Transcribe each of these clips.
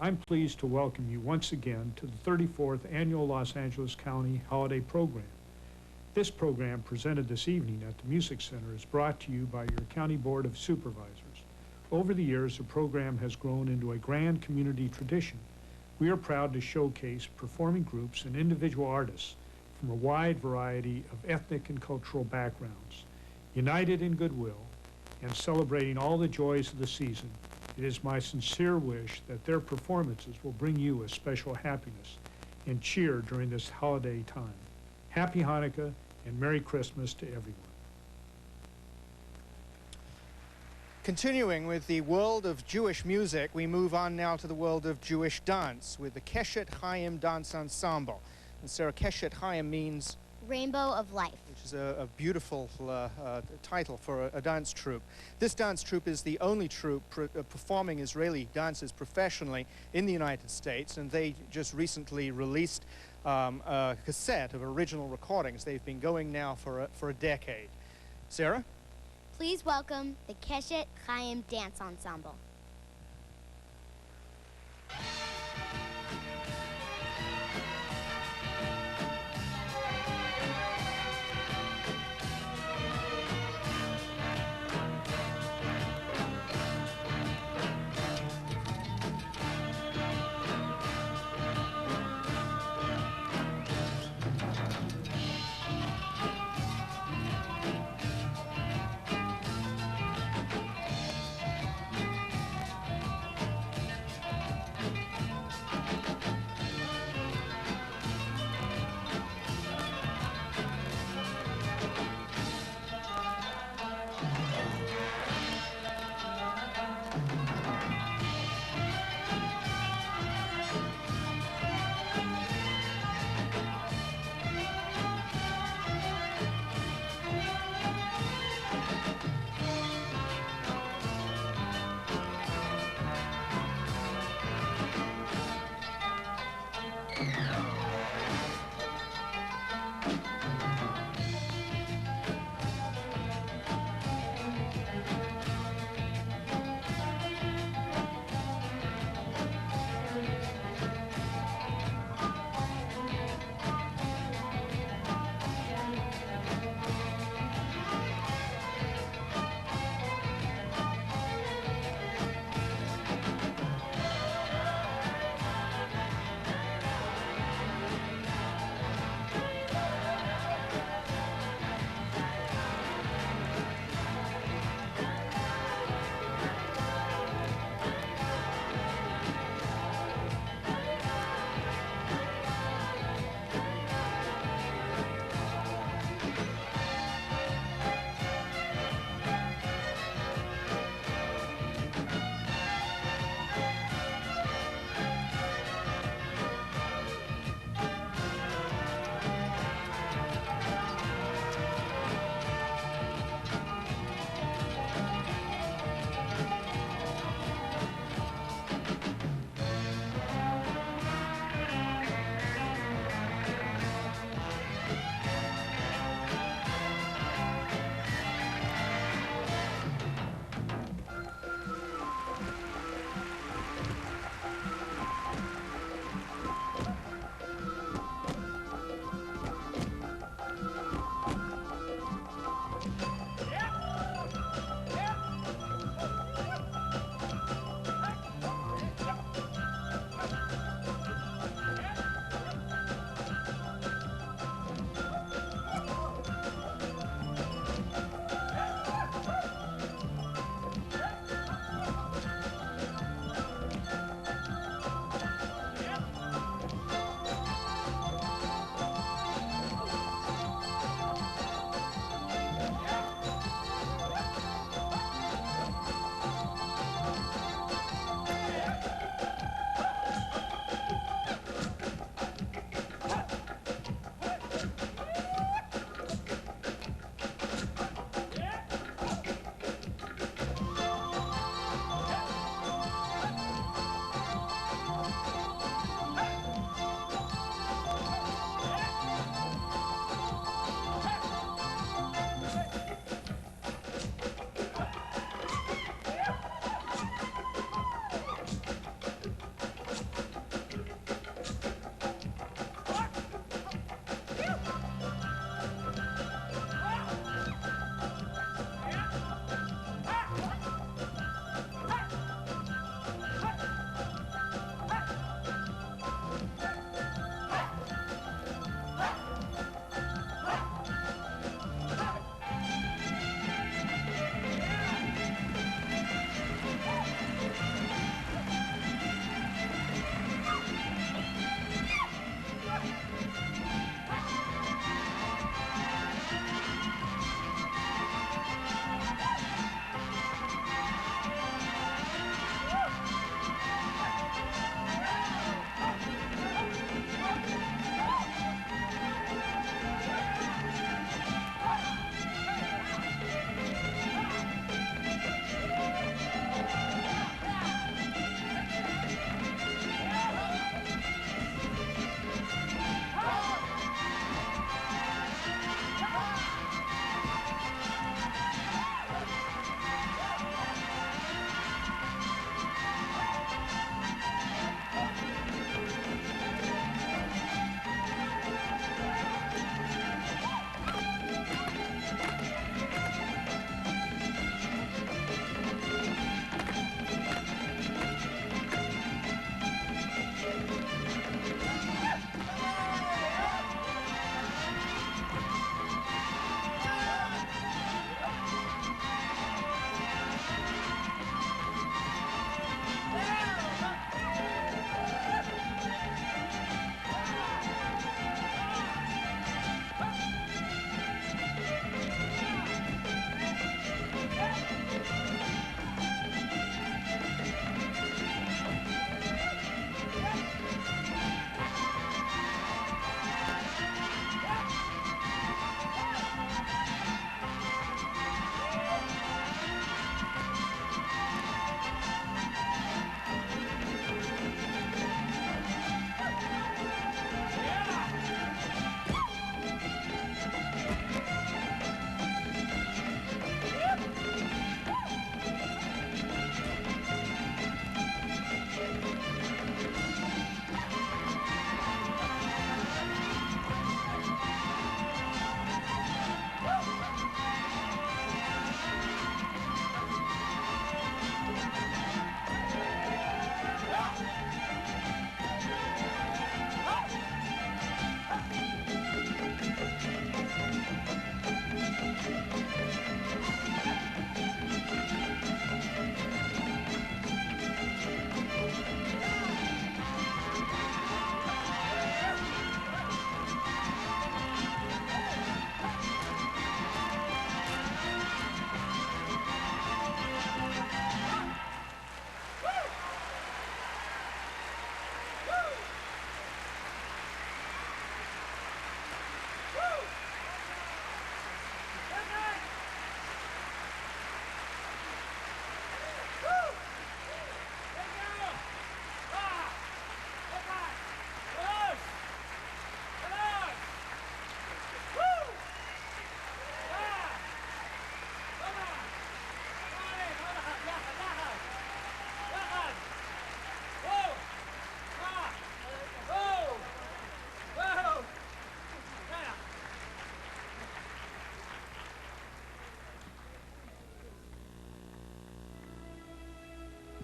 I'm pleased to welcome you once again to the 34th Annual Los Angeles County Holiday Program. This program presented this evening at the Music Center is brought to you by your County Board of Supervisors. Over the years, the program has grown into a grand community tradition. We are proud to showcase performing groups and individual artists from a wide variety of ethnic and cultural backgrounds, united in goodwill and celebrating all the joys of the season. It is my sincere wish that their performances will bring you a special happiness and cheer during this holiday time. Happy Hanukkah and Merry Christmas to everyone. Continuing with the world of Jewish music, we move on now to the world of Jewish dance with the Keshet Hayim Dance Ensemble. And Sarah, Keshet Hayim means Rainbow of Life, which is a beautiful title for a dance troupe. This dance troupe is the only troupe performing Israeli dances professionally in the United States, and they just recently released a cassette of original recordings. They've been going now for a decade. Sarah? Please welcome the Keshet Hayim Dance Ensemble.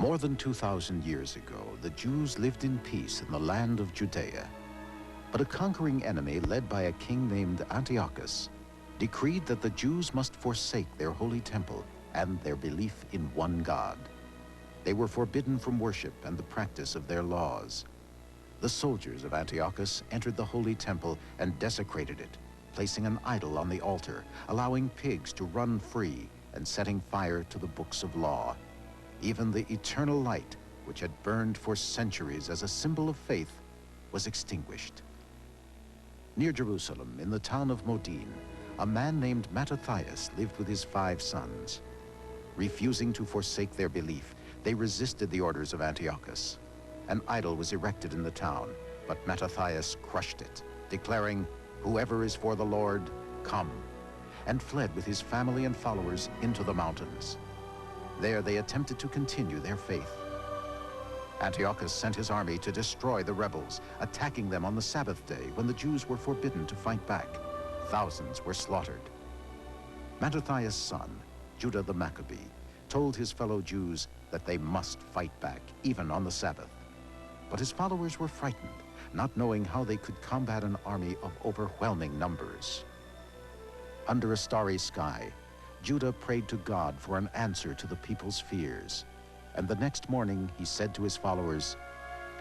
More than 2,000 years ago, the Jews lived in peace in the land of Judea. But a conquering enemy led by a king named Antiochus decreed that the Jews must forsake their holy temple and their belief in one God. They were forbidden from worship and the practice of their laws. The soldiers of Antiochus entered the holy temple and desecrated it, placing an idol on the altar, allowing pigs to run free, and setting fire to the books of law. Even the eternal light, which had burned for centuries as a symbol of faith, was extinguished. Near Jerusalem, in the town of Modin, a man named Mattathias lived with his 5 sons. Refusing to forsake their belief, they resisted the orders of Antiochus. An idol was erected in the town, but Mattathias crushed it, declaring, "Whoever is for the Lord, come," and fled with his family and followers into the mountains. There they attempted to continue their faith. Antiochus sent his army to destroy the rebels, attacking them on the Sabbath day when the Jews were forbidden to fight back. Thousands were slaughtered. Mattathias' son, Judah the Maccabee, told his fellow Jews that they must fight back, even on the Sabbath. But his followers were frightened, not knowing how they could combat an army of overwhelming numbers. Under a starry sky, Judah prayed to God for an answer to the people's fears. And the next morning he said to his followers,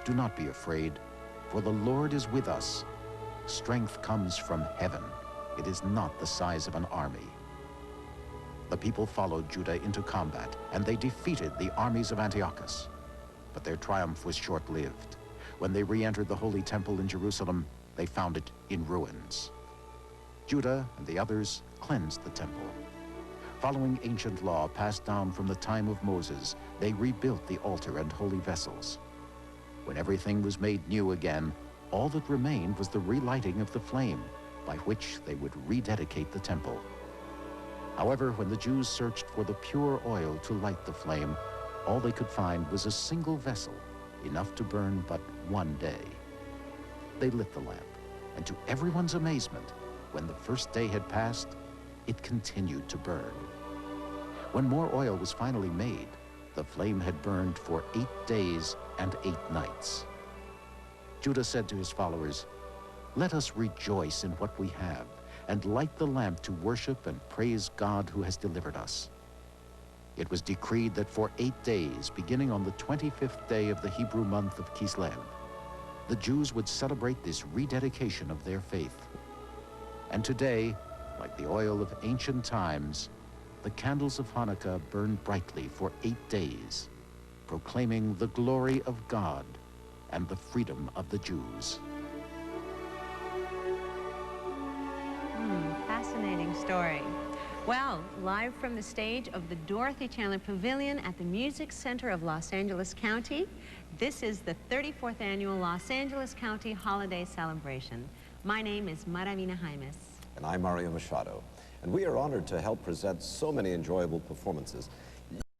"Do not be afraid, for the Lord is with us. Strength comes from heaven. It is not the size of an army." The people followed Judah into combat, and they defeated the armies of Antiochus. But their triumph was short-lived. When they re-entered the Holy Temple in Jerusalem, they found it in ruins. Judah and the others cleansed the temple. Following ancient law passed down from the time of Moses, they rebuilt the altar and holy vessels. When everything was made new again, all that remained was the relighting of the flame, by which they would rededicate the temple. However, when the Jews searched for the pure oil to light the flame, all they could find was a single vessel, enough to burn but one day. They lit the lamp, and to everyone's amazement, when the first day had passed, it continued to burn. When more oil was finally made, the flame had burned for 8 days and 8 nights. Judah said to his followers, "Let us rejoice in what we have, and light the lamp to worship and praise God who has delivered us." It was decreed that for 8 days, beginning on the 25th day of the Hebrew month of Kislev, the Jews would celebrate this rededication of their faith. And today, like the oil of ancient times, the candles of Hanukkah burn brightly for 8 days, proclaiming the glory of God and the freedom of the Jews. Fascinating story. Well, live from the stage of the Dorothy Chandler Pavilion at the Music Center of Los Angeles County, this is the 34th Annual Los Angeles County Holiday Celebration. My name is Maravina Jaimes. And I'm Mario Machado. And we are honored to help present so many enjoyable performances,